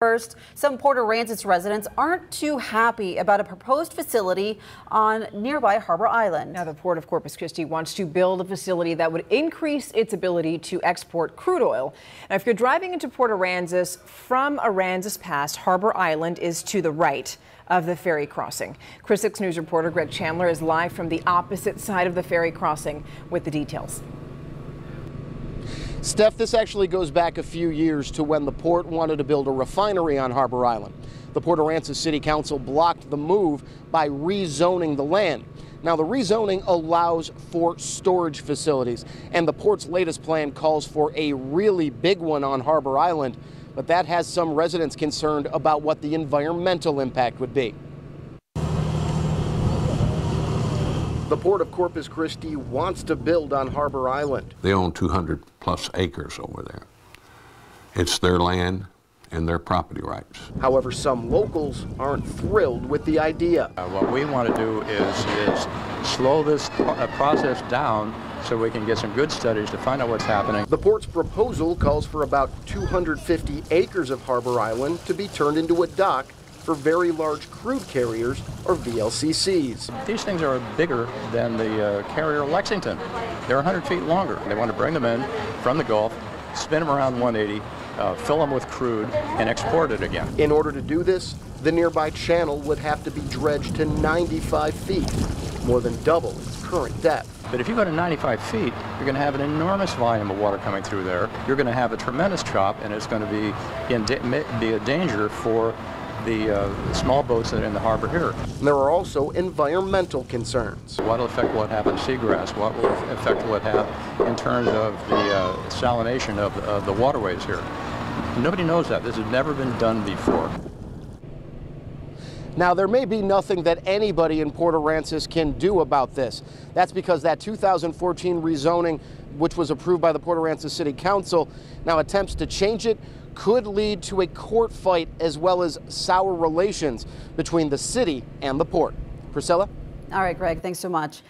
First, some Port Aransas residents aren't too happy about a proposed facility on nearby Harbor Island. Now, the Port of Corpus Christi wants to build a facility that would increase its ability to export crude oil. Now, if you're driving into Port Aransas from Aransas Pass, Harbor Island is to the right of the ferry crossing. Chris 6 News reporter Greg Chandler is live from the opposite side of the ferry crossing with the details. Steph, this actually goes back a few years to when the port wanted to build a refinery on Harbor Island. The Port Aransas City Council blocked the move by rezoning the land. Now, the rezoning allows for storage facilities, and the port's latest plan calls for a really big one on Harbor Island, but that has some residents concerned about what the environmental impact would be. The Port of Corpus Christi wants to build on Harbor Island. They own 200 plus acres over there. It's their land and their property rights. However, some locals aren't thrilled with the idea. What we want to do is slow this process down so we can get some good studies to find out what's happening. The port's proposal calls for about 250 acres of Harbor Island to be turned into a dock for very large crude carriers, or VLCCs. These things are bigger than the carrier Lexington. They're 100 feet longer. They want to bring them in from the Gulf, spin them around 180, fill them with crude, and export it again. In order to do this, the nearby channel would have to be dredged to 95 feet, more than double its current depth. But if you go to 95 feet, you're going to have an enormous volume of water coming through there. You're going to have a tremendous chop, and it's going to be a danger for the small boats that are in the harbor here. There are also environmental concerns. What effect will it have on seagrass? What effect will it have in terms of the salination of the waterways here? Nobody knows that. This has never been done before. Now, there may be nothing that anybody in Port Aransas can do about this. That's because that 2014 rezoning, which was approved by the Port Aransas City Council, now attempts to change it could lead to a court fight as well as sour relations between the city and the port. Priscilla? All right, Greg, thanks so much.